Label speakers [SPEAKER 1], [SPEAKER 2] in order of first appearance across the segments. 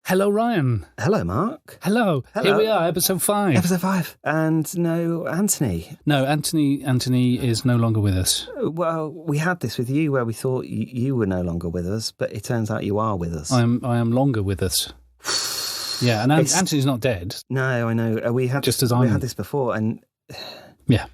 [SPEAKER 1] Hello, Ryan.
[SPEAKER 2] Hello, Mark.
[SPEAKER 1] Hello. Here we are, episode 5.
[SPEAKER 2] Episode 5. And no Anthony.
[SPEAKER 1] No, Anthony is no longer with us.
[SPEAKER 2] Well, we had this with you where we thought you were no longer with us, but it turns out you are with us.
[SPEAKER 1] I am longer with us. Yeah, and Anthony's not dead.
[SPEAKER 2] No, I know. We had this before, and
[SPEAKER 1] yeah.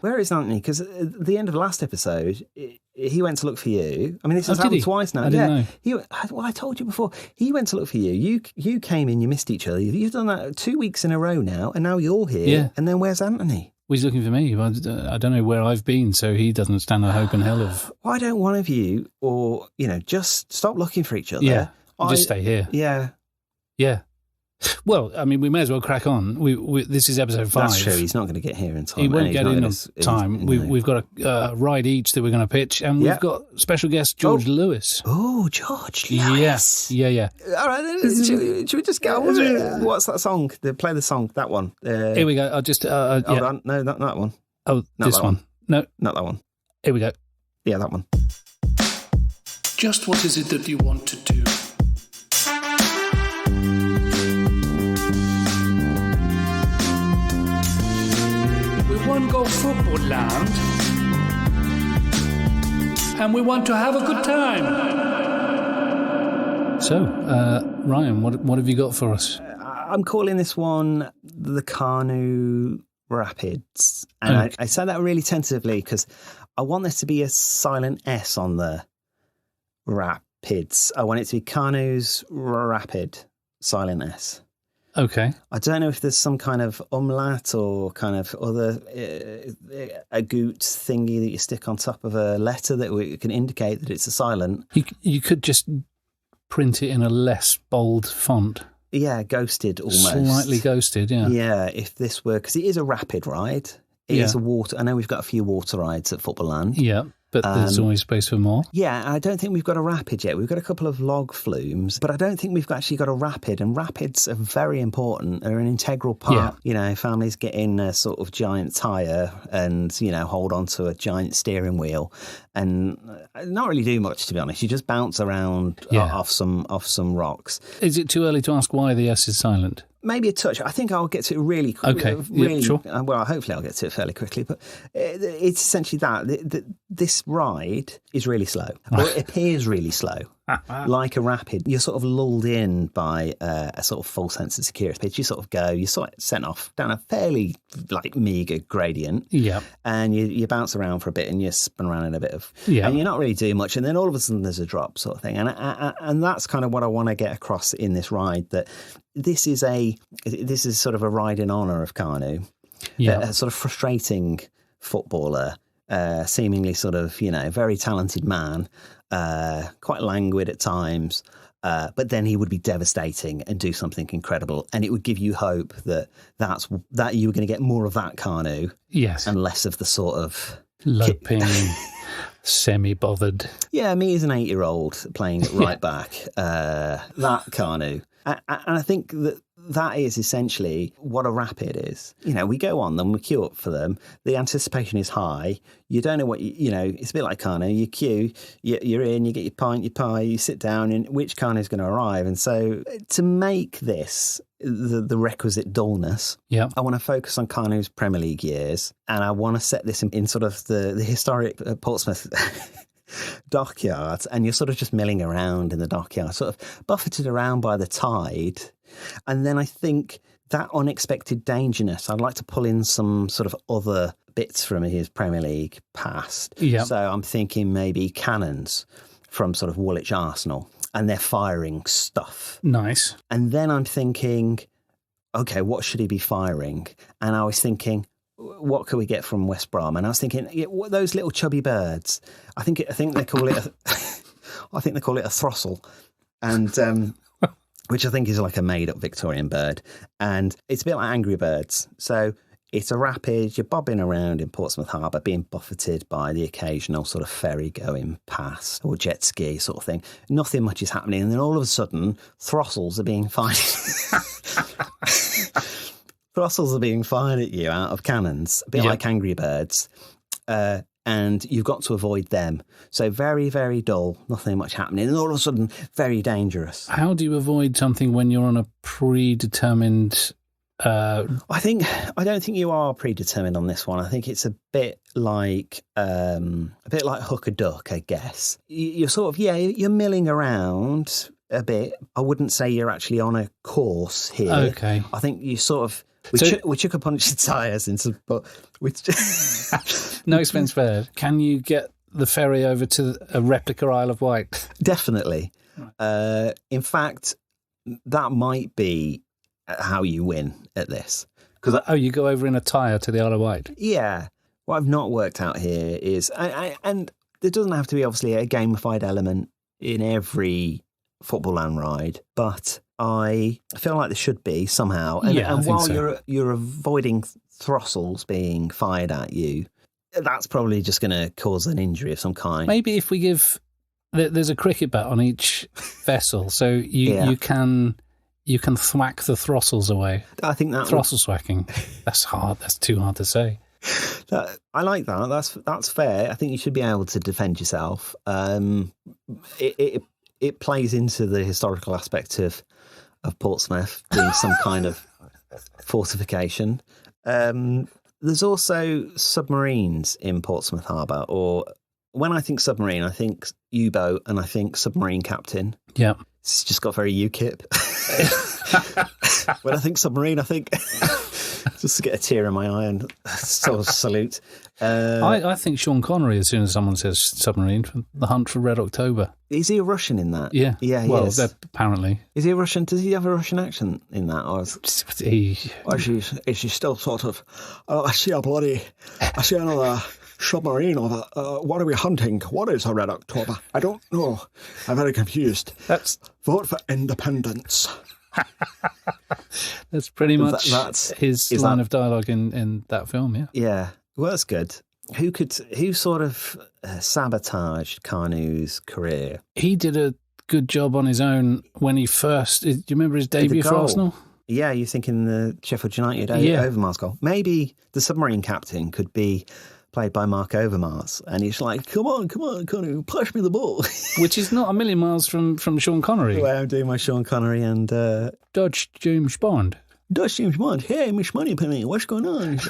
[SPEAKER 2] Where is Anthony? Because at the end of the last episode, he went to look for you. I mean, this has happened twice now.
[SPEAKER 1] I didn't know.
[SPEAKER 2] I told you before. He went to look for you. You came in, you missed each other. You've done that 2 weeks in a row now, and now you're here.
[SPEAKER 1] Yeah.
[SPEAKER 2] And then where's Anthony?
[SPEAKER 1] Well, he's looking for me. I don't know where I've been, so he doesn't stand a hope in hell of...
[SPEAKER 2] Why don't one of you, or, just stop looking for each other?
[SPEAKER 1] Yeah, just stay here.
[SPEAKER 2] Yeah.
[SPEAKER 1] Yeah. Well, I mean, we may as well crack on. This is episode 5.
[SPEAKER 2] That's true. He's not going to get here in time.
[SPEAKER 1] He won't get in on time. We've got a ride each that we're going to pitch, and we've got special guest George Lewis.
[SPEAKER 2] Oh, George Lewis.
[SPEAKER 1] Yeah.
[SPEAKER 2] All right, should we just get on with it? What's that song? Play the song, that one.
[SPEAKER 1] Here we go. I'll just...
[SPEAKER 2] hold on. No, not that one.
[SPEAKER 1] Oh, not this one. No.
[SPEAKER 2] Not that one.
[SPEAKER 1] Here we go.
[SPEAKER 2] Yeah, that one.
[SPEAKER 3] Just what is it that you want to do? We want to go Footballland, and we want to have a good time.
[SPEAKER 1] So, Ryan, what have you got for us?
[SPEAKER 2] I'm calling this one the Kanu Rapids. And I say that really tentatively because I want there to be a silent S on the Rapids. I want it to be Kanu's Rapid, silent S.
[SPEAKER 1] Okay.
[SPEAKER 2] I don't know if there's some kind of umlaut or kind of other a goot thingy that you stick on top of a letter that can indicate that it's a silent.
[SPEAKER 1] You could just print it in a less bold font.
[SPEAKER 2] Yeah, ghosted almost.
[SPEAKER 1] Slightly ghosted, yeah.
[SPEAKER 2] Yeah, if this were... Because it is a rapid ride. It is a water... I know we've got a few water rides at Footballland.
[SPEAKER 1] Yeah, but there's always space for more.
[SPEAKER 2] Yeah, I don't think we've got a rapid yet. We've got a couple of log flumes, but I don't think we've actually got a rapid. And rapids are very important. They're an integral part.
[SPEAKER 1] Yeah.
[SPEAKER 2] Families get in a sort of giant tyre and, hold on to a giant steering wheel and not really do much, to be honest. You just bounce around off some rocks.
[SPEAKER 1] Is it too early to ask why the S is silent?
[SPEAKER 2] Maybe a touch. I think I'll get to it really quickly.
[SPEAKER 1] Okay, sure.
[SPEAKER 2] Well, hopefully I'll get to it fairly quickly. But it's essentially that. This ride is really slow. Or it appears really slow, like a rapid. You're sort of lulled in by a sort of false sense of security. You sort of go, you're sort of sent off down a fairly meagre gradient.
[SPEAKER 1] Yeah.
[SPEAKER 2] And you bounce around for a bit and you spin around in a bit of... Yeah. And you're not really doing much. And then all of a sudden there's a drop sort of thing. And that's kind of what I want to get across in this ride, that this is sort of a ride in honour of Kanu, a sort of frustrating footballer, seemingly sort of, very talented man, quite languid at times, but then he would be devastating and do something incredible. And it would give you hope that you were going to get more of that Kanu.
[SPEAKER 1] Yes.
[SPEAKER 2] And less of the sort of...
[SPEAKER 1] loping, semi-bothered.
[SPEAKER 2] Yeah, me as an 8-year-old playing right back, that Kanu. And I think that is essentially what a rapid is. We go on them, we queue up for them. The anticipation is high. You don't know what, it's a bit like Kanu. You queue, you're in, you get your pint, your pie, you sit down, and which Kanu is going to arrive. And so to make this the requisite dullness, I want to focus on Kanu's Premier League years, and I want to set this in sort of the historic Portsmouth dockyards, and you're sort of just milling around in the dockyard, sort of buffeted around by the tide. And then I think that unexpected dangerness, I'd like to pull in some sort of other bits from his Premier League past.
[SPEAKER 1] Yep.
[SPEAKER 2] So I'm thinking maybe cannons from sort of Woolwich Arsenal, and they're firing stuff.
[SPEAKER 1] Nice.
[SPEAKER 2] And then I'm thinking, okay, what should he be firing? And I was thinking, what could we get from West Brom? And I was thinking, those little chubby birds. I think they call it a throstle, and which I think is like a made-up Victorian bird, and it's a bit like Angry Birds. So it's a rapid. You're bobbing around in Portsmouth Harbour, being buffeted by the occasional sort of ferry going past or jet ski sort of thing. Nothing much is happening, and then all of a sudden, throttles are being fired. Throttles are being fired at you out of cannons, a bit like Angry Birds. And and you've got to avoid them. So very, very dull, nothing much happening, and all of a sudden, very dangerous.
[SPEAKER 1] How do you avoid something when you're on a predetermined...
[SPEAKER 2] I don't think you are predetermined on this one. I think it's a bit like hook a duck, I guess. You're sort of, you're milling around a bit. I wouldn't say you're actually on a course here.
[SPEAKER 1] Okay.
[SPEAKER 2] I think you sort of... We chuck a punch of tyres into... But
[SPEAKER 1] no expense spared. Can you get the ferry over to a replica Isle of Wight?
[SPEAKER 2] Definitely. Right. In fact, that might be how you win at this.
[SPEAKER 1] You go over in a tyre to the Isle of Wight?
[SPEAKER 2] Yeah. What I've not worked out here is... And there doesn't have to be, obviously, a gamified element in every Footballland ride, but I feel like there should be somehow. And while you're avoiding throttles being fired at you, that's probably just going to cause an injury of some kind.
[SPEAKER 1] Maybe if we give... There's a cricket bat on each vessel, so you can thwack the throttles away.
[SPEAKER 2] I think that
[SPEAKER 1] throttle swacking. That's hard. That's too hard to say.
[SPEAKER 2] I like that. That's fair. I think you should be able to defend yourself. It plays into the historical aspect of Portsmouth being some kind of fortification. There's also submarines in Portsmouth Harbour, or when I think submarine, I think U-boat and I think submarine captain.
[SPEAKER 1] Yeah.
[SPEAKER 2] It's just got very UKIP. When I think submarine, I think just to get a tear in my eye and sort of salute.
[SPEAKER 1] I think Sean Connery, as soon as someone says submarine, from The Hunt for Red October.
[SPEAKER 2] Is he a Russian in that?
[SPEAKER 1] Yeah.
[SPEAKER 2] Yeah, he is.
[SPEAKER 1] Apparently.
[SPEAKER 2] Is he a Russian? Does he have a Russian accent in that? Or is she still sort of, I see another submarine over. What are we hunting? What is a Red October? I don't know. I'm very confused. Vote for independence.
[SPEAKER 1] That's pretty much his line of dialogue in that film, yeah.
[SPEAKER 2] Yeah, well, that's good. Who sort of sabotaged Kanu's career?
[SPEAKER 1] He did a good job on his own when he first... Do you remember his debut for Arsenal?
[SPEAKER 2] Yeah, you're thinking the Sheffield United Overmars goal. Maybe the submarine captain could be played by Mark Overmars, and he's like, come on, Kanu, push me the ball.
[SPEAKER 1] Which is not a million miles from Sean Connery.
[SPEAKER 2] Well, I'm doing my Sean Connery and...
[SPEAKER 1] Dodge James Bond.
[SPEAKER 2] Hey, Miss Moneypenny, what's going on?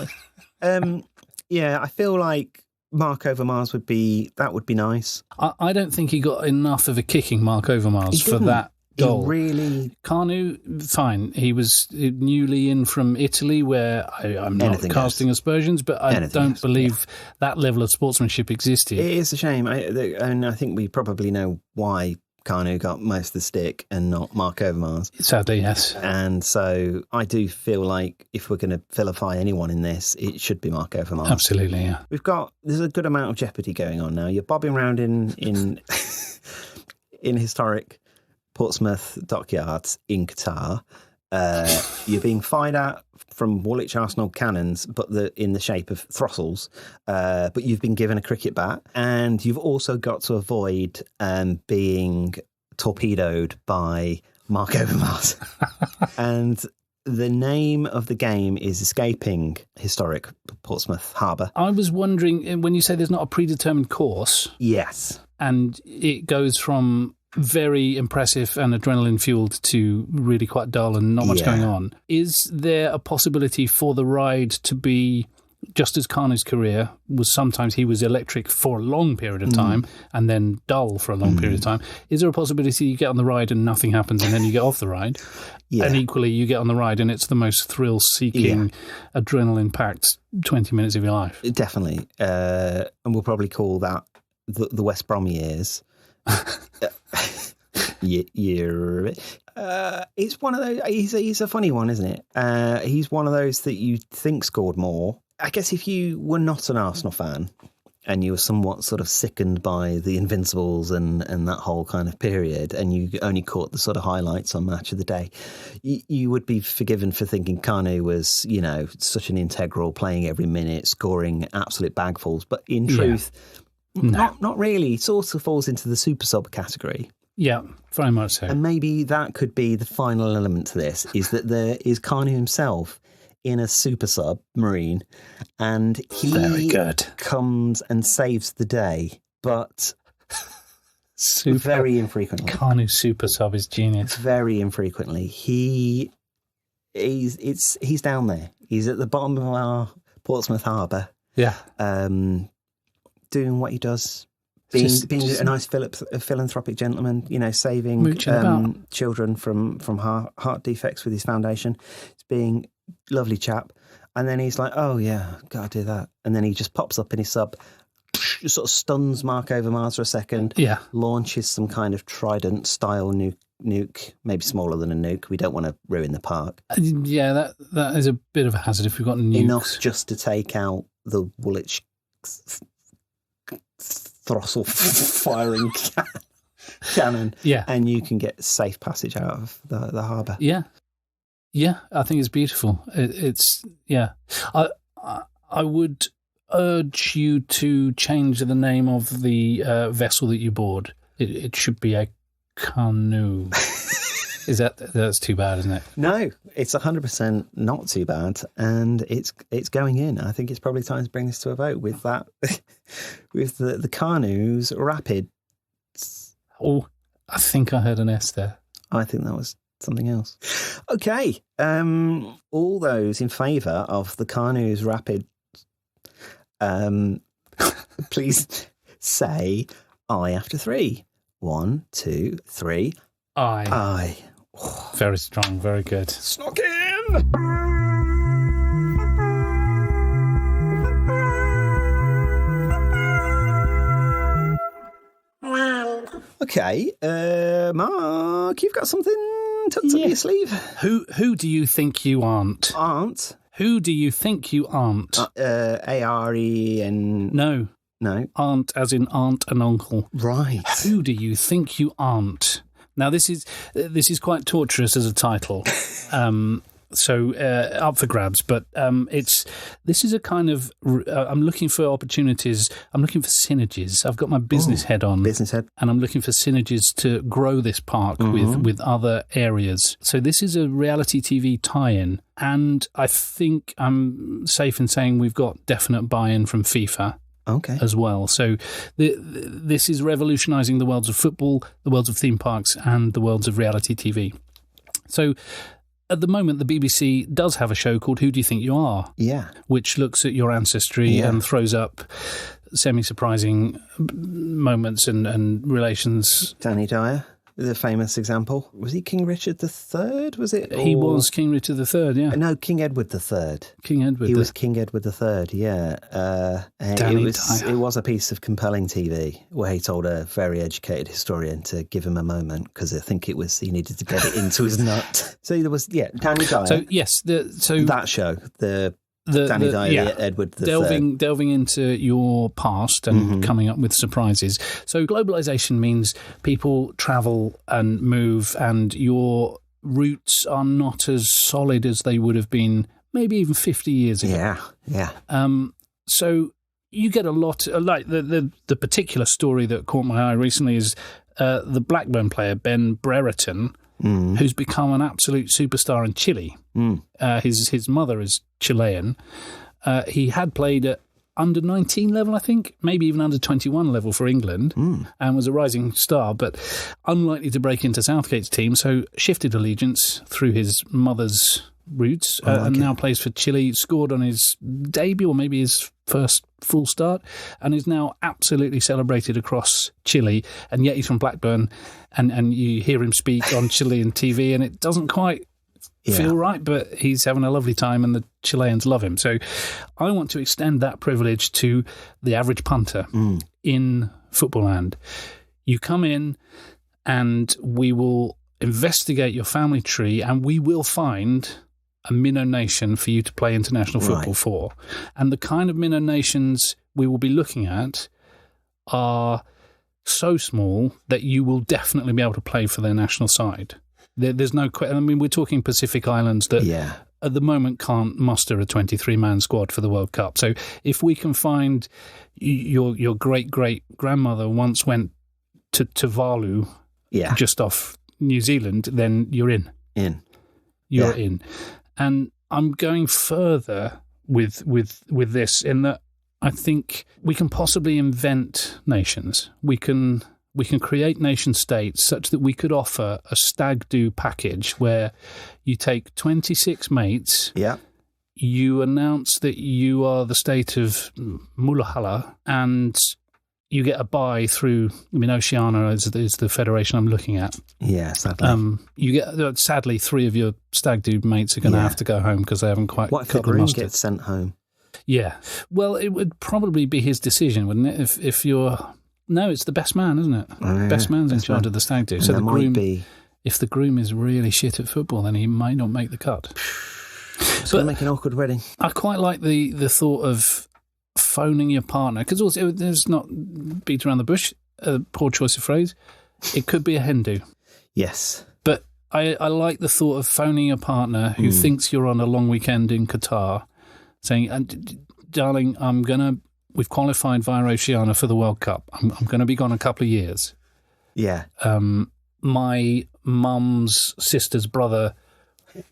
[SPEAKER 2] Yeah, I feel like Mark Overmars would be nice.
[SPEAKER 1] I don't think he got enough of a kicking, Mark Overmars, for that goal.
[SPEAKER 2] Really?
[SPEAKER 1] Kanu, fine. He was newly in from Italy, where I'm not casting aspersions, but I don't believe that level of sportsmanship existed.
[SPEAKER 2] It is a shame. And I think we probably know why Kanu got most of the stick and not Mark Overmars.
[SPEAKER 1] Sadly, yes.
[SPEAKER 2] And so I do feel like if we're going to vilify anyone in this, it should be Mark Overmars.
[SPEAKER 1] Absolutely, yeah.
[SPEAKER 2] There's a good amount of jeopardy going on now. You're bobbing around in historic Portsmouth dockyards in Qatar. You're being fired at from Woolwich Arsenal cannons, but in the shape of throttles. But you've been given a cricket bat, and you've also got to avoid being torpedoed by Mark Overmars. And the name of the game is Escaping Historic Portsmouth Harbour.
[SPEAKER 1] I was wondering, when you say there's not a predetermined course...
[SPEAKER 2] Yes.
[SPEAKER 1] And it goes from very impressive and adrenaline-fueled to really quite dull and not much going on. Is there a possibility for the ride to be, just as Kanu's career was, sometimes he was electric for a long period of time and then dull for a long period of time, is there a possibility you get on the ride and nothing happens and then you get off the ride? Yeah. And equally, you get on the ride and it's the most thrill-seeking, adrenaline-packed 20 minutes of your life?
[SPEAKER 2] Definitely. And we'll probably call that the West Brom years. It's one of those. He's a funny one, isn't it? He's one of those that you think scored more. I guess if you were not an Arsenal fan and you were somewhat sort of sickened by the Invincibles and that whole kind of period, and you only caught the sort of highlights on Match of the Day, you would be forgiven for thinking Kanu was, such an integral, playing every minute, scoring absolute bagfuls. But in truth, not really. It sort of falls into the super sub category.
[SPEAKER 1] Yeah, very much so.
[SPEAKER 2] And maybe that could be the final element to this, is that there is Kanu himself in a super submarine, and he
[SPEAKER 1] Very good.
[SPEAKER 2] comes and saves the day, but very infrequently.
[SPEAKER 1] Kanu super sub is genius.
[SPEAKER 2] Very infrequently. He's down there. He's at the bottom of our Portsmouth harbour.
[SPEAKER 1] Yeah.
[SPEAKER 2] Doing what he does. Being a nice philanthropic gentleman, saving children from heart defects with his foundation. It's being a lovely chap. And then he's like, oh, yeah, got to do that. And then he just pops up in his sub, sort of stuns Mark over Mars for a second, launches some kind of Trident-style nuke, maybe smaller than a nuke. We don't want to ruin the park.
[SPEAKER 1] Yeah, that is a bit of a hazard if we've got nukes.
[SPEAKER 2] Enough just to take out the Woolwich throttle firing cannon, and you can get safe passage out of the harbour. Yeah, I think it's beautiful. I would urge you to change the name of the vessel that you board. It should be a canoe. That's too bad, isn't it? No, it's 100% not too bad, and it's going in. I think it's probably time to bring this to a vote with that, with the canoes rapid.
[SPEAKER 1] Oh, I think I heard an S there.
[SPEAKER 2] I think that was something else. Okay, all those in favour of the canoes rapid, please say aye after 3. 1, 2, 3.
[SPEAKER 1] Aye. Very strong, very good.
[SPEAKER 2] Snuck in! Okay, Mark, you've got something tucked up your sleeve.
[SPEAKER 1] Who do you think you aren't?
[SPEAKER 2] Aren't?
[SPEAKER 1] Who do you think you aren't?
[SPEAKER 2] A-R-E-N...
[SPEAKER 1] No.
[SPEAKER 2] Aunt
[SPEAKER 1] as in aunt and uncle.
[SPEAKER 2] Right.
[SPEAKER 1] Who do you think you aren't? Now, this is quite torturous as a title, so up for grabs. But this is a kind of I'm looking for opportunities. I'm looking for synergies. I've got my business head on, and I'm looking for synergies to grow this park with other areas. So this is a reality TV tie-in, and I think I'm safe in saying we've got definite buy-in from FIFA.
[SPEAKER 2] Okay.
[SPEAKER 1] As well. So this is revolutionising the worlds of football, the worlds of theme parks, and the worlds of reality TV. So at the moment, the BBC does have a show called Who Do You Think You Are?
[SPEAKER 2] Yeah.
[SPEAKER 1] Which looks at your ancestry and throws up semi-surprising moments and relations.
[SPEAKER 2] Danny Dyer, the famous example. Was he King Richard III? Was it?
[SPEAKER 1] He was King Richard III, yeah.
[SPEAKER 2] No, King Edward III.
[SPEAKER 1] He
[SPEAKER 2] was King Edward III, yeah. It was a piece of compelling TV where he told a very educated historian to give him a moment because I think he needed to get it into his nut. So there was, Danny Dyer.
[SPEAKER 1] So, yes.
[SPEAKER 2] That show, Danny Dyer, Edward III.
[SPEAKER 1] Delving into your past and coming up with surprises. So globalization means people travel and move, and your roots are not as solid as they would have been maybe even 50 years ago.
[SPEAKER 2] Yeah.
[SPEAKER 1] So you get a lot, like the particular story that caught my eye recently is the Blackburn player, Ben Brereton, who's become an absolute superstar in Chile. His mother is Chilean. He had played at under 19 level, I think, maybe even under 21 level for England, and was a rising star, but unlikely to break into Southgate's team, so shifted allegiance through his mother's roots, and now plays for Chile, scored on his debut, or maybe his first full start, and is now absolutely celebrated across Chile, and yet he's from Blackburn, and you hear him speak on Chilean TV, and it doesn't quite feel right, but he's having a lovely time and the Chileans love him. So I want to extend that privilege to the average punter in Footballland. You come in and we will investigate your family tree and we will find a minnow nation for you to play international football for. And the kind of minnow nations we will be looking at are so small that you will definitely be able to play for their national side. There's no question. I mean, we're talking Pacific Islands that at the moment can't muster a 23-man squad for the World Cup. So if we can find your great-great-grandmother once went to Tuvalu just off New Zealand, then you're in. You're in. And I'm going further with this in that I think we can possibly invent nations. We can create nation states such that we could offer a stag do package where you take 26 mates.
[SPEAKER 2] Yeah.
[SPEAKER 1] You announce that you are the state of Mulahala and you get a buy through, Oceania is the federation I'm looking at.
[SPEAKER 2] Yeah, sadly.
[SPEAKER 1] You get, sadly, 3 of your stag do mates are going to have to go home because they haven't quite
[SPEAKER 2] What if the groom gets sent home?
[SPEAKER 1] Yeah. Well, it would probably be his decision, wouldn't it? If you're... No, it's the best man, isn't it?
[SPEAKER 2] Oh, yeah.
[SPEAKER 1] Best man's in charge of the stag do.
[SPEAKER 2] And
[SPEAKER 1] So the groom,
[SPEAKER 2] be...
[SPEAKER 1] if the groom is really shit at football, then he might not make the cut.
[SPEAKER 2] It's going to make an awkward wedding.
[SPEAKER 1] I quite like the thought of phoning your partner, because also there's not beat around the bush, a poor choice of phrase. It could be a hen do. Yes. But I like the thought of phoning your partner who thinks you're on a long weekend in Qatar, saying, darling, we've qualified via Oceania for the World Cup. I'm going to be gone a couple of years.
[SPEAKER 2] Yeah.
[SPEAKER 1] My mum's sister's brother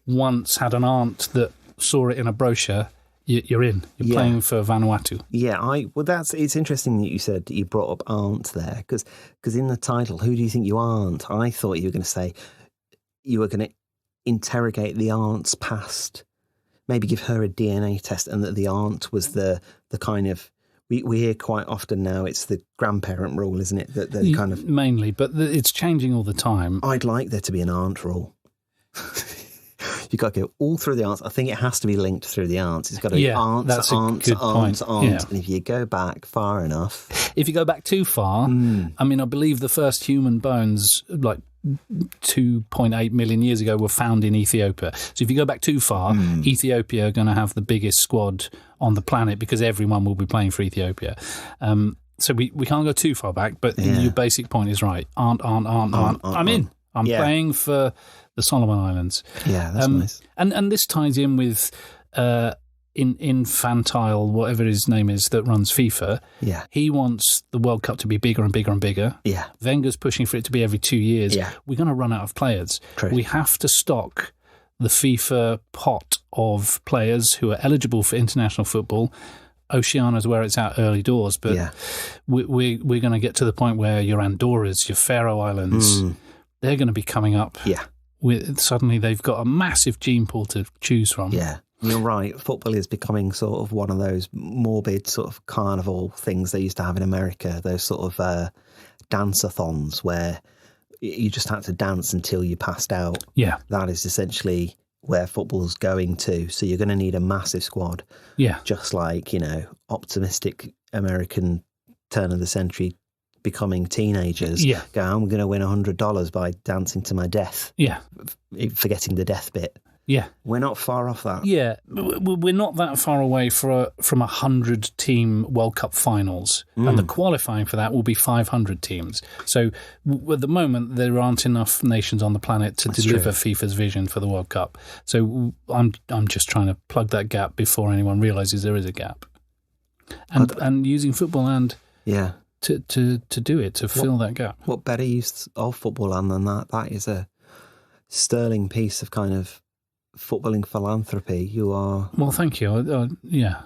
[SPEAKER 1] once had an aunt that saw it in a brochure. You're in. You're playing for Vanuatu.
[SPEAKER 2] Yeah, it's interesting that you said that you brought up aunt there, because in the title, who do you think you aren't? I thought you were going to say you were going to interrogate the aunt's past, maybe give her a DNA test, and that the aunt was the kind of... We hear quite often now it's the grandparent rule, isn't it? That the kind of...
[SPEAKER 1] Mainly, but it's changing all the time.
[SPEAKER 2] I'd like there to be an aunt rule. You've got to go all through the aunts. I think it has to be linked through the aunts. It's got to be aunts. Yeah. And if you go back far enough...
[SPEAKER 1] If you go back too far, I believe the first human bones, like 2.8 million years ago, were found in Ethiopia. So if you go back too far, Ethiopia are going to have the biggest squad on the planet because everyone will be playing for Ethiopia. So we can't go too far back, but your basic point is right. Aunt. I'm in. I'm playing for the Solomon Islands.
[SPEAKER 2] Yeah, that's nice.
[SPEAKER 1] And this ties in with infantile, whatever his name is, that runs FIFA.
[SPEAKER 2] Yeah.
[SPEAKER 1] He wants the World Cup to be bigger and bigger and bigger.
[SPEAKER 2] Yeah.
[SPEAKER 1] Wenger's pushing for it to be every 2 years.
[SPEAKER 2] Yeah.
[SPEAKER 1] We're going to run out of players.
[SPEAKER 2] True.
[SPEAKER 1] We have to stock the FIFA pot of players who are eligible for international football. Oceania's where it's at early doors, but we're going to get to the point where your Andorras, your Faroe Islands, they're going to be coming up.
[SPEAKER 2] Yeah.
[SPEAKER 1] Suddenly they've got a massive gene pool to choose from.
[SPEAKER 2] Yeah, you're right. Football is becoming sort of one of those morbid sort of carnival things they used to have in America, those sort of dance-a-thons where you just had to dance until you passed out.
[SPEAKER 1] Yeah.
[SPEAKER 2] That is essentially where football's going to. So you're going to need a massive squad.
[SPEAKER 1] Yeah.
[SPEAKER 2] Just like, optimistic American turn of the century becoming teenagers.
[SPEAKER 1] Yeah.
[SPEAKER 2] Go, I'm going to win $100 by dancing to my death.
[SPEAKER 1] Yeah.
[SPEAKER 2] Forgetting the death bit.
[SPEAKER 1] Yeah.
[SPEAKER 2] We're not far off that.
[SPEAKER 1] Yeah. We're not that far away from 100-team World Cup finals. And the qualifying for that will be 500 teams. So at the moment, there aren't enough nations on the planet to deliver FIFA's vision for the World Cup. So I'm just trying to plug that gap before anyone realises there is a gap. And using Footballland to do it, to fill that gap.
[SPEAKER 2] What better use of Footballland than that? That is a sterling piece of kind of footballing philanthropy. You are...
[SPEAKER 1] Well, thank you. Yeah.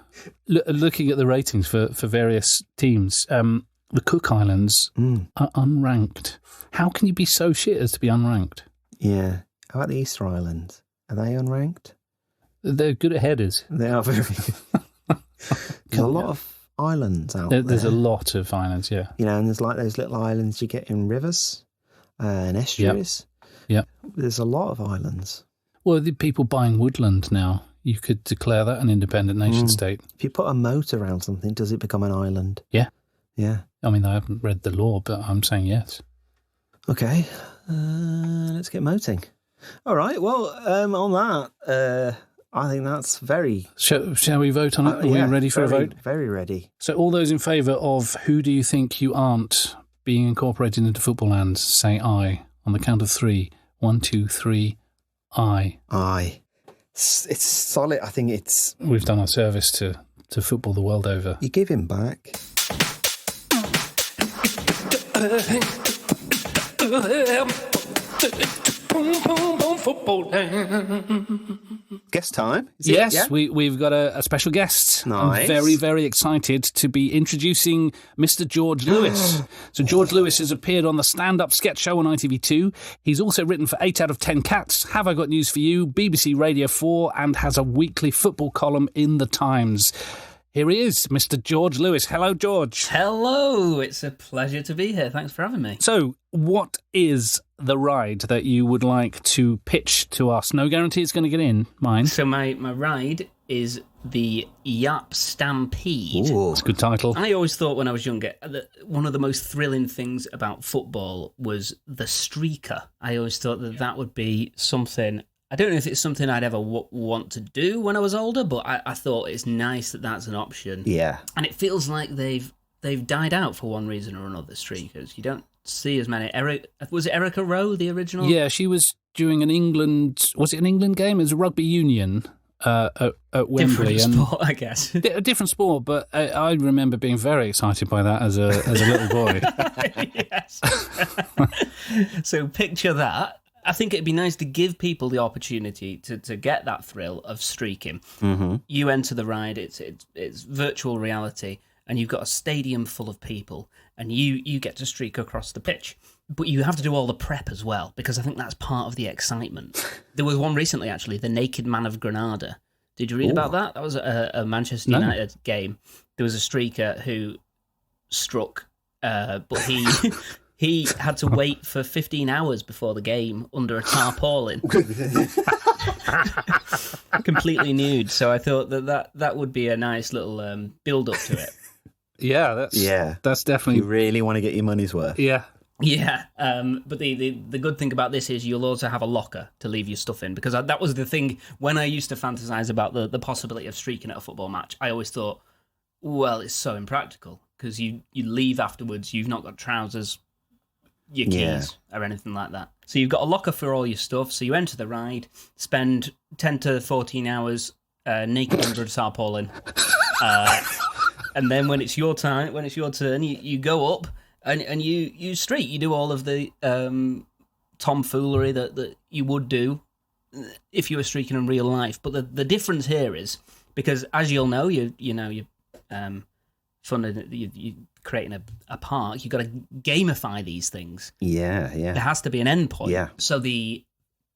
[SPEAKER 1] Looking at the ratings for various teams, the Cook Islands are unranked. How can you be so shit as to be unranked?
[SPEAKER 2] Yeah. How about the Easter Islands? Are they unranked?
[SPEAKER 1] They're good at headers.
[SPEAKER 2] They are very good. There's a lot of islands out there.
[SPEAKER 1] There's a lot of islands, yeah.
[SPEAKER 2] And there's like those little islands you get in rivers and estuaries.
[SPEAKER 1] Yep.
[SPEAKER 2] There's a lot of islands.
[SPEAKER 1] Well, the people buying woodland now, you could declare that an independent nation state.
[SPEAKER 2] If you put a moat around something, does it become an island?
[SPEAKER 1] Yeah.
[SPEAKER 2] Yeah.
[SPEAKER 1] I haven't read the law, but I'm saying yes.
[SPEAKER 2] Okay. Let's get moating. All right. Well, on that, I think that's very...
[SPEAKER 1] Shall we vote on it? Are we ready for a vote?
[SPEAKER 2] Very ready.
[SPEAKER 1] So all those in favour of who do you think you aren't being incorporated into Footballland, say aye. On the count of 3. 1, 2, 3, aye.
[SPEAKER 2] Aye. It's solid. I think it's...
[SPEAKER 1] We've done our service to football the world over.
[SPEAKER 2] You give him back.
[SPEAKER 3] Boom, boom, boom, Footballland.
[SPEAKER 2] Guest time?
[SPEAKER 1] Yes, we've got a special guest.
[SPEAKER 2] Nice.
[SPEAKER 1] I'm very, very excited to be introducing Mr. George Lewis. So George Lewis has appeared on the stand-up sketch show on ITV2. He's also written for 8 out of 10 Cats, Have I Got News for You, BBC Radio 4, and has a weekly football column in the Times. Here he is, Mr. George Lewis. Hello, George.
[SPEAKER 4] Hello, it's a pleasure to be here. Thanks for having me.
[SPEAKER 1] So, what is the ride that you would like to pitch to us? No guarantee it's going to get in, mine.
[SPEAKER 4] So my ride is the Jaap Stampede.
[SPEAKER 2] Ooh.
[SPEAKER 1] It's a good title.
[SPEAKER 4] I always thought when I was younger that one of the most thrilling things about football was the streaker. I always thought that would be something... I don't know if it's something I'd ever want to do when I was older, but I thought it's nice that that's an option.
[SPEAKER 2] Yeah.
[SPEAKER 4] And it feels like they've died out for one reason or another, streakers. You don't see as many. Was it Erica Rowe, the original?
[SPEAKER 1] Yeah, she was doing an England... Was it an England game? It was a rugby union at Wembley.
[SPEAKER 4] Different sport, I guess.
[SPEAKER 1] A different sport, but I remember being very excited by that as a little boy.
[SPEAKER 4] Yes. So picture that. I think it'd be nice to give people the opportunity to get that thrill of streaking.
[SPEAKER 2] Mm-hmm.
[SPEAKER 4] You enter the ride, it's virtual reality, and you've got a stadium full of people, and you get to streak across the pitch. But you have to do all the prep as well, because I think that's part of the excitement. There was one recently, actually, the Naked Man of Granada. Did you read about that? That was a Manchester United game. There was a streaker who struck, but he... He had to wait for 15 hours before the game under a tarpaulin. Completely nude. So I thought that would be a nice little build-up to it.
[SPEAKER 1] Yeah, that's definitely...
[SPEAKER 2] You really want to get your money's worth.
[SPEAKER 1] Yeah.
[SPEAKER 4] Yeah, but the good thing about this is you'll also have a locker to leave your stuff in, because that was the thing when I used to fantasize about the possibility of streaking at a football match. I always thought, well, it's so impractical, because you leave afterwards, you've not got trousers, your keys or anything like that. So you've got a locker for all your stuff. So you enter the ride, spend 10 to 14 hours naked under a tarpaulin, and then when it's your turn, you go up and you streak. You do all of the tomfoolery that you would do if you were streaking in real life. But the difference here is, because as you'll know, you're funding, you creating a park, you've got to gamify these things.
[SPEAKER 2] Yeah.
[SPEAKER 4] There has to be an endpoint.
[SPEAKER 2] Yeah.
[SPEAKER 4] So the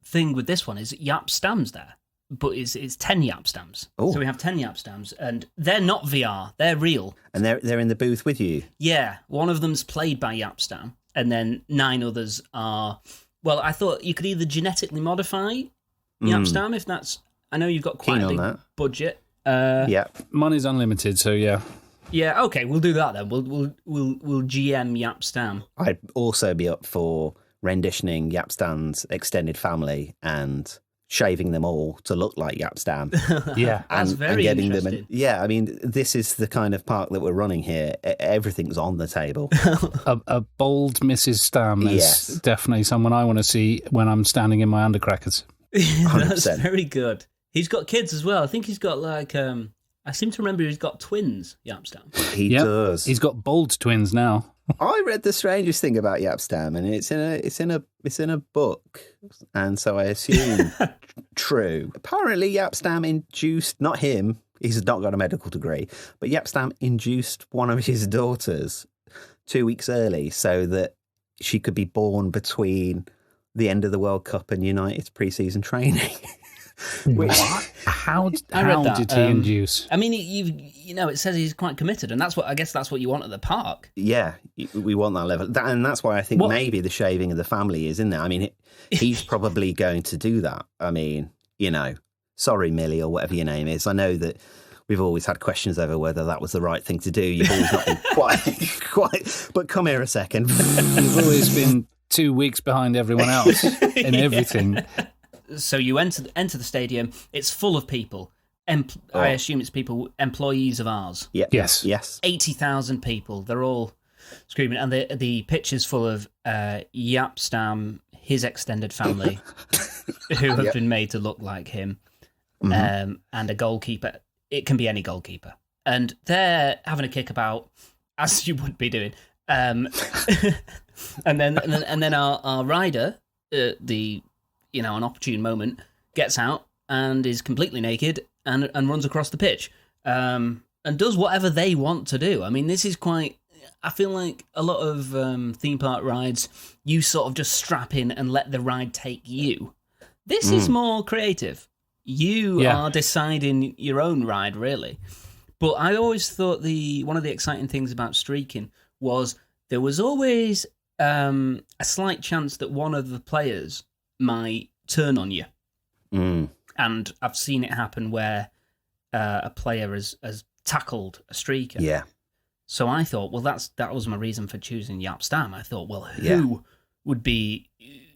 [SPEAKER 4] thing with this one is Jaap Stam's there, but it's 10 Jaap Stams.
[SPEAKER 2] Oh.
[SPEAKER 4] So we have 10 Jaap Stams, and they're not VR, they're real.
[SPEAKER 2] And they're in the booth with you?
[SPEAKER 4] Yeah, one of them's played by Jaap Stam, and then 9 others are... Well, I thought you could either genetically modify Jaap Stam, if that's... I know you've got quite a big budget.
[SPEAKER 2] Yeah.
[SPEAKER 1] Money's unlimited, so yeah.
[SPEAKER 4] Yeah, okay, we'll do that then. We'll GM Jaap Stam.
[SPEAKER 2] I'd also be up for renditioning Jaap Stam's extended family and shaving them all to look like Jaap Stam.
[SPEAKER 1] Yeah.
[SPEAKER 4] That's very
[SPEAKER 2] getting
[SPEAKER 4] interesting.
[SPEAKER 2] Yeah, I mean, this is the kind of park that we're running here. Everything's on the table.
[SPEAKER 1] A bold Mrs. Stam is definitely someone I want to see when I'm standing in my undercrackers.
[SPEAKER 2] 100%.
[SPEAKER 4] That's very good. He's got kids as well. I think he's got like... I seem to remember he's got twins, Jaap Stam.
[SPEAKER 2] He does.
[SPEAKER 1] He's got bold twins now.
[SPEAKER 2] I read the strangest thing about Jaap Stam, and it's in a book, and so I assume true. Apparently, Jaap Stam induced, not him, he's not got a medical degree, but Jaap Stam induced one of his daughters 2 weeks early so that she could be born between the end of the World Cup and United's pre-season training.
[SPEAKER 1] What? How did he induce?
[SPEAKER 4] I mean, it says he's quite committed, and I guess that's what you want at the park.
[SPEAKER 2] Yeah, we want that level, and that's why I think maybe the shaving of the family is in there. I mean, he's probably going to do that. I mean, sorry, Millie, or whatever your name is. I know that we've always had questions over whether that was the right thing to do. You've always not been quite. But come here a second.
[SPEAKER 1] You've always been 2 weeks behind everyone else in everything.
[SPEAKER 4] So you enter the stadium. It's full of people. I assume it's people, employees of ours.
[SPEAKER 2] Yep. Yes.
[SPEAKER 4] 80,000 people. They're all screaming, and the pitch is full of Jaap Stam, his extended family, who have been made to look like him, and a goalkeeper. It can be any goalkeeper, and they're having a kick about, as you would be doing. And then our rider, the an opportune moment, gets out and is completely naked and runs across the pitch and does whatever they want to do. I mean, this is quite... I feel like a lot of theme park rides, you sort of just strap in and let the ride take you. This is more creative. You are deciding your own ride, really. But I always thought one of the exciting things about streaking was there was always a slight chance that one of the players might turn on you. And I've seen it happen where a player has tackled a streaker.
[SPEAKER 2] Yeah.
[SPEAKER 4] So I thought, well, that was my reason for choosing Jaap Stam. I thought, well, who would be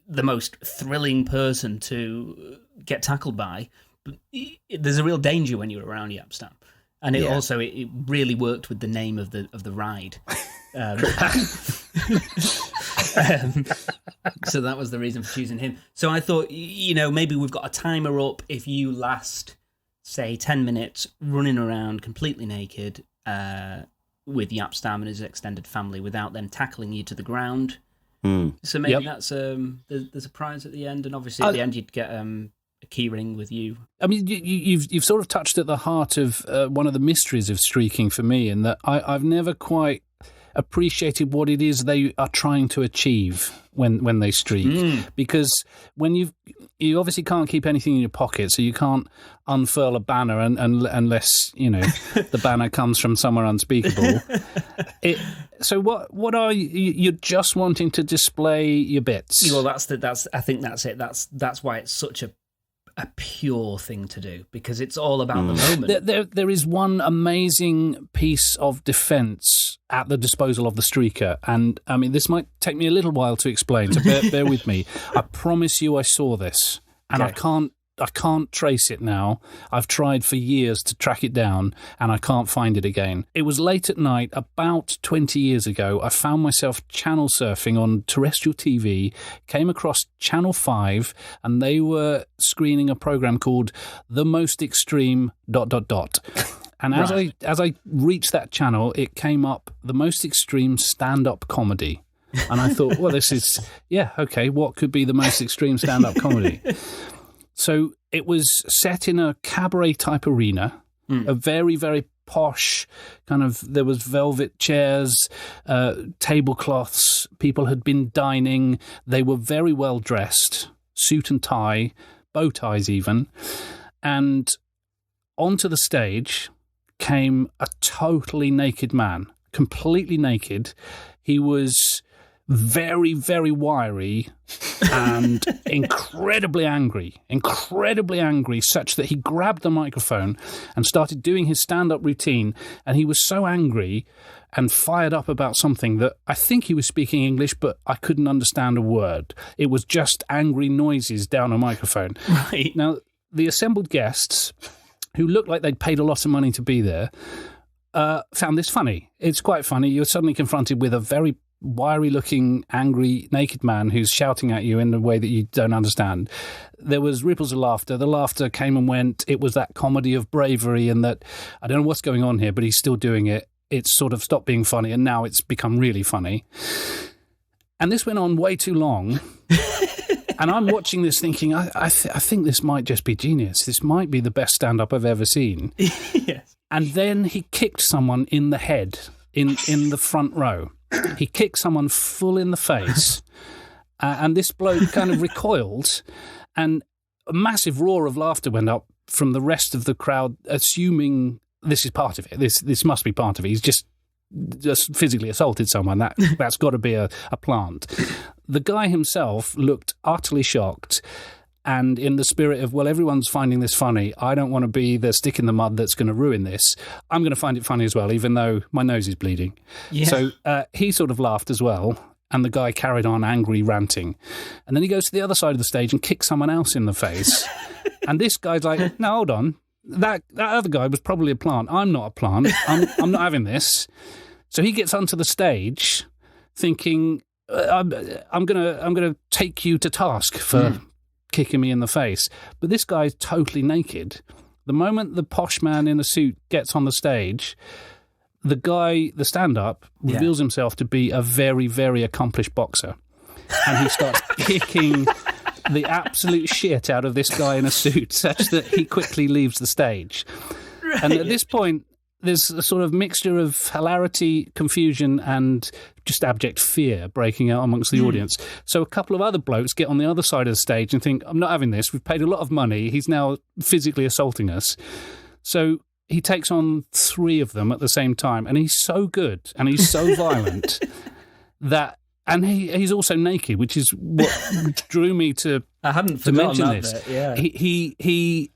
[SPEAKER 4] the most thrilling person to get tackled by? But there's a real danger when you're around Jaap Stam. And it also it really worked with the name of the ride. So that was the reason for choosing him. So I thought, maybe we've got a timer up. If you last, say, 10 minutes running around completely naked with Jaap Stam and his extended family without them tackling you to the ground. So maybe that's there's a prize at the end, and obviously at the end you'd get a key ring with you. I
[SPEAKER 1] mean, you've sort of touched at the heart of one of the mysteries of streaking for me, in that I've never quite appreciated what it is they are trying to achieve when they streak. Because when you obviously can't keep anything in your pocket, so you can't unfurl a banner unless the banner comes from somewhere unspeakable. So what are you're just wanting to display your bits?
[SPEAKER 4] Well, I think that's it. That's why it's such a pure thing to do, because it's all about the moment.
[SPEAKER 1] There is one amazing piece of defence at the disposal of the streaker, and I mean, this might take me a little while to explain, so bear with me. I promise you I saw this, and I can't trace it now. I've tried for years to track it down, and I can't find it again. It was late at night, about 20 years ago. I found myself channel surfing on terrestrial TV, came across Channel 5, and they were screening a programme called The Most Extreme ... And as I reached that channel, it came up The Most Extreme Stand-Up Comedy. And I thought, well, this is, what could be the most extreme stand-up comedy? So it was set in a cabaret-type arena, a very, very posh kind of, there was velvet chairs, tablecloths, people had been dining, they were very well dressed, suit and tie, bow ties even, and onto the stage came a totally naked man, completely naked. He was very, very wiry and incredibly angry, such that he grabbed the microphone and started doing his stand-up routine, and he was so angry and fired up about something that I think he was speaking English, but I couldn't understand a word. It was just angry noises down a microphone.
[SPEAKER 4] Right.
[SPEAKER 1] Now, the assembled guests, who looked like they'd paid a lot of money to be there, found this funny. It's quite funny. You're suddenly confronted with a very wiry-looking, angry, naked man who's shouting at you in a way that you don't understand. There was ripples of laughter. The laughter came and went. It was that comedy of bravery, and that, I don't know what's going on here, but he's still doing it. It's sort of stopped being funny, and now it's become really funny. And this went on way too long. And I'm watching this thinking, I think this might just be genius. This might be the best stand-up I've ever seen.
[SPEAKER 4] Yes.
[SPEAKER 1] And then he kicked someone in the head, in the front row. He kicked someone full in the face, and this bloke kind of recoiled, and a massive roar of laughter went up from the rest of the crowd, assuming this is part of it. This must be part of it. He's just physically assaulted someone. That's got to be a plant. The guy himself looked utterly shocked, and in the spirit of, well, everyone's finding this funny, I don't want to be the stick in the mud that's going to ruin this. I'm going to find it funny as well, even though my nose is bleeding. Yeah. So he sort of laughed as well, and the guy carried on angry, ranting. And then he goes to the other side of the stage and kicks someone else in the face. And this guy's like, no, hold on. That other guy was probably a plant. I'm not a plant. I'm not having this. So he gets onto the stage thinking, I'm gonna take you to task for kicking me in the face. But this guy's totally naked. The moment the posh man in a suit gets on the stage, the guy, the stand-up, reveals himself to be a very, very accomplished boxer. And he starts kicking the absolute shit out of this guy in a suit such that he quickly leaves the stage. Right. And at this point, there's a sort of mixture of hilarity, confusion, and just abject fear breaking out amongst the audience. So a couple of other blokes get on the other side of the stage and think, I'm not having this. We've paid a lot of money. He's now physically assaulting us. So he takes on 3 of them at the same time. And he's so good and he's so violent that... And he's also naked, which is what drew me to mention this.
[SPEAKER 4] Bit, yeah.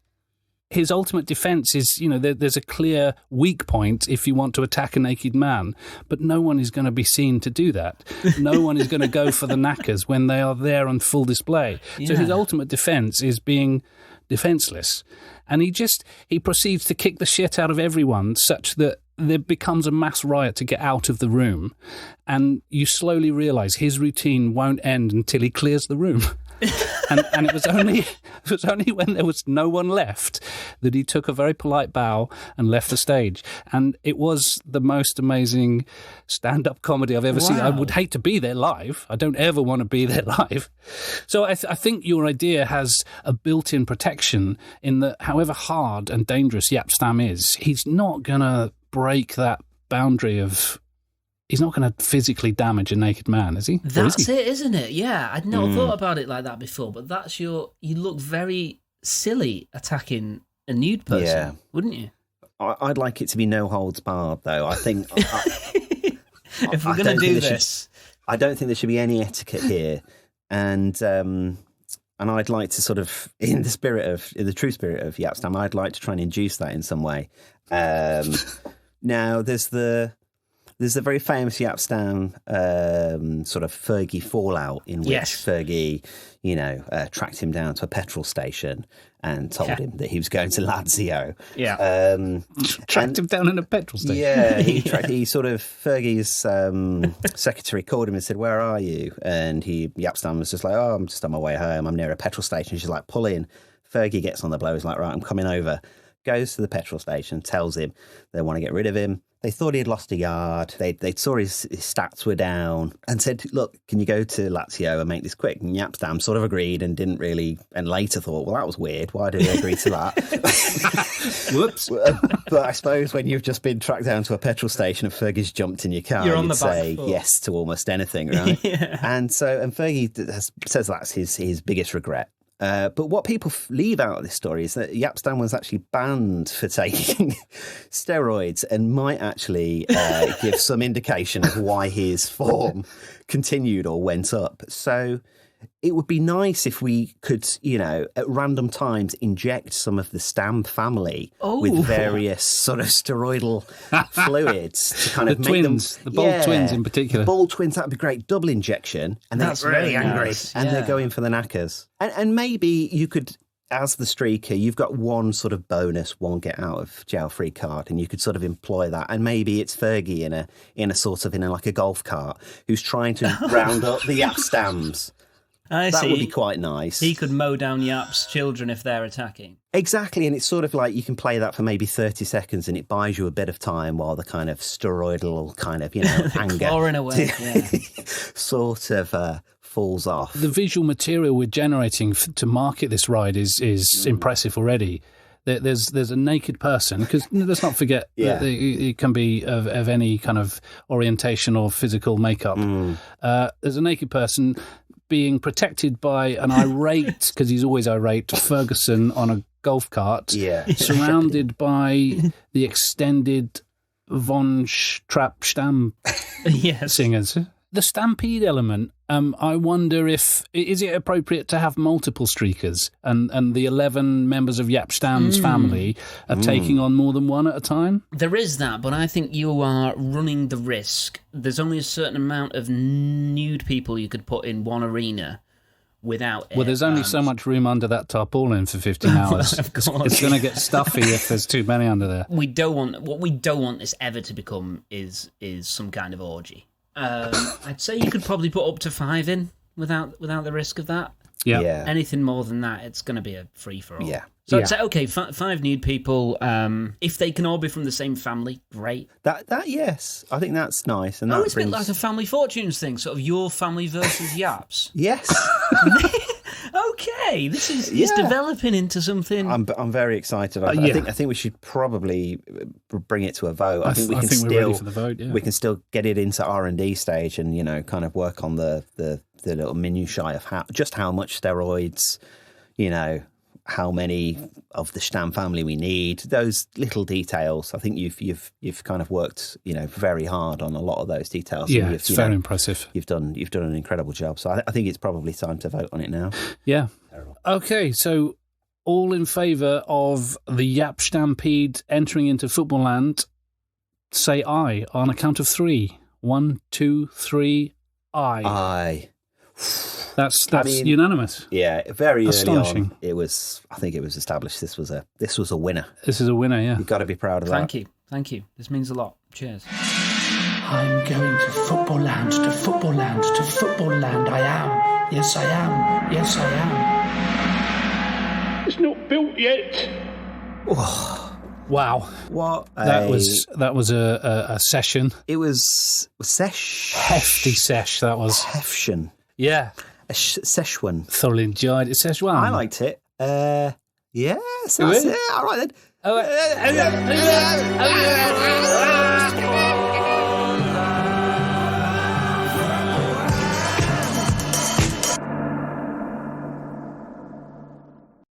[SPEAKER 1] His ultimate defence is, there's a clear weak point if you want to attack a naked man, but no one is going to be seen to do that. No one is going to go for the knackers when they are there on full display. Yeah. So his ultimate defence is being defenceless. And he proceeds to kick the shit out of everyone such that there becomes a mass riot to get out of the room. And you slowly realise his routine won't end until he clears the room. And it was only when there was no one left that he took a very polite bow and left the stage. And it was the most amazing stand-up comedy I've ever seen. I would hate to be there live. I don't ever want to be there live. So I think your idea has a built-in protection in that however hard and dangerous Jaap Stam is, he's not going to break that boundary of... He's not going to physically damage a naked man, is he?
[SPEAKER 4] That's it, isn't it? Yeah, I'd never thought about it like that before, but that's you look very silly attacking a nude person, wouldn't you?
[SPEAKER 2] I'd like it to be no holds barred, though. I think...
[SPEAKER 4] if we're going to do this...
[SPEAKER 2] I don't think there should be any etiquette here. And I'd like to sort of, in the true spirit of Jaap Stam, I'd like to try and induce that in some way. Now, there's the very famous Jaap Stam sort of Fergie fallout in which Fergie, tracked him down to a petrol station and told him that he was going to Lazio.
[SPEAKER 1] Yeah. Tracked him down in a petrol station.
[SPEAKER 2] Yeah, Fergie's secretary called him and said, "Where are you?" And Jaap Stam was just like, "Oh, I'm just on my way home. I'm near a petrol station." She's like, "Pull in." Fergie gets on the blow. He's like, "Right, I'm coming over." Goes to the petrol station, tells him they want to get rid of him. They thought he had lost a yard. They saw his stats were down and said, "Look, can you go to Lazio and make this quick?" And Jaap Stam sort of agreed and didn't really, and later thought, well, that was weird. Why did he agree to that?
[SPEAKER 1] Whoops.
[SPEAKER 2] But I suppose when you've just been tracked down to a petrol station and Fergie's jumped in your car, you'd say yes to almost anything, right? And Fergie says that's his biggest regret. But what people leave out of this story is that Jaap Stam was actually banned for taking steroids and might actually give some indication of why his form continued or went up. So it would be nice if we could, at random times inject some of the Stam family with various sort of steroidal fluids to kind of make them...
[SPEAKER 1] The bald twins in particular.
[SPEAKER 2] The bald twins, that'd be great. Double injection. And then it's really angry. Nice. And they're going for the knackers. And maybe you could, as the streaker, you've got one sort of bonus, one get out of jail free card, and you could sort of employ that. And maybe it's Fergie in a golf cart who's trying to round up the Jaap Stams. That would be quite nice.
[SPEAKER 4] He could mow down Jaap's children if they're attacking.
[SPEAKER 2] Exactly, and it's sort of like you can play that for maybe 30 seconds and it buys you a bit of time while the kind of steroidal kind of, anger
[SPEAKER 4] clawing away,
[SPEAKER 2] sort of falls off.
[SPEAKER 1] The visual material we're generating to market this ride is impressive already. There's a naked person, because let's not forget that it can be of any kind of orientation or physical makeup. There's a naked person being protected by an irate, because he's always irate, Ferguson on a golf cart, surrounded by the extended Von Trapp Stam singers. The Stampede element, I wonder is it appropriate to have multiple streakers and the 11 members of Jaap Stam's family are taking on more than one at a time?
[SPEAKER 4] There is that, but I think you are running the risk. There's only a certain amount of nude people you could put in one arena without it.
[SPEAKER 1] Well, there's only so much room under that tarpaulin for 15 hours.
[SPEAKER 4] Of course.
[SPEAKER 1] It's going to get stuffy if there's too many under there.
[SPEAKER 4] What we don't want this ever to become is some kind of orgy. I'd say you could probably put up to 5 in without the risk of that.
[SPEAKER 1] Yeah.
[SPEAKER 4] Anything more than that, it's going to be a free-for-all.
[SPEAKER 2] Yeah.
[SPEAKER 4] So I'd say, okay, 5 nude people. If they can all be from the same family, great.
[SPEAKER 2] That yes, I think that's nice. And
[SPEAKER 4] It's a bit like a Family Fortunes thing, sort of your family versus Jaaps.
[SPEAKER 2] Yes.
[SPEAKER 4] Okay, this is developing into something.
[SPEAKER 2] I'm very excited. I think we should probably bring it to a vote. I think we can
[SPEAKER 1] we're ready for the vote. Yeah.
[SPEAKER 2] We can still get it into R&D stage and kind of work on the little minutiae of how much steroids, how many of the Stam family we need. Those little details. I think you've kind of worked very hard on a lot of those details.
[SPEAKER 1] Yeah, it's very impressive.
[SPEAKER 2] You've done an incredible job. So I think it's probably time to vote on it now.
[SPEAKER 1] Yeah. Terrible. Okay, so all in favour of the Jaap Stampede entering into Footballland, say aye on a count of 3. 1, 2, 3, aye.
[SPEAKER 2] Aye.
[SPEAKER 1] That's unanimous.
[SPEAKER 2] Yeah, very
[SPEAKER 1] astonishing.
[SPEAKER 2] Early on, I think it was established this was a winner.
[SPEAKER 1] This is a winner, yeah.
[SPEAKER 2] You've got to be proud of that.
[SPEAKER 4] Thank you. This means a lot. Cheers.
[SPEAKER 3] I'm going to Footballland, to Footballland, to Footballland. I am. Yes, I am. Yes, I am. It's not built yet.
[SPEAKER 1] Wow.
[SPEAKER 2] What?
[SPEAKER 1] That was a session.
[SPEAKER 2] It was
[SPEAKER 1] hefty sesh, that was.
[SPEAKER 2] Heftion.
[SPEAKER 1] Yeah.
[SPEAKER 2] A Szechuan.
[SPEAKER 1] Thoroughly enjoyed it. Szechuan.
[SPEAKER 2] I liked it. Yes, that's it. All right then.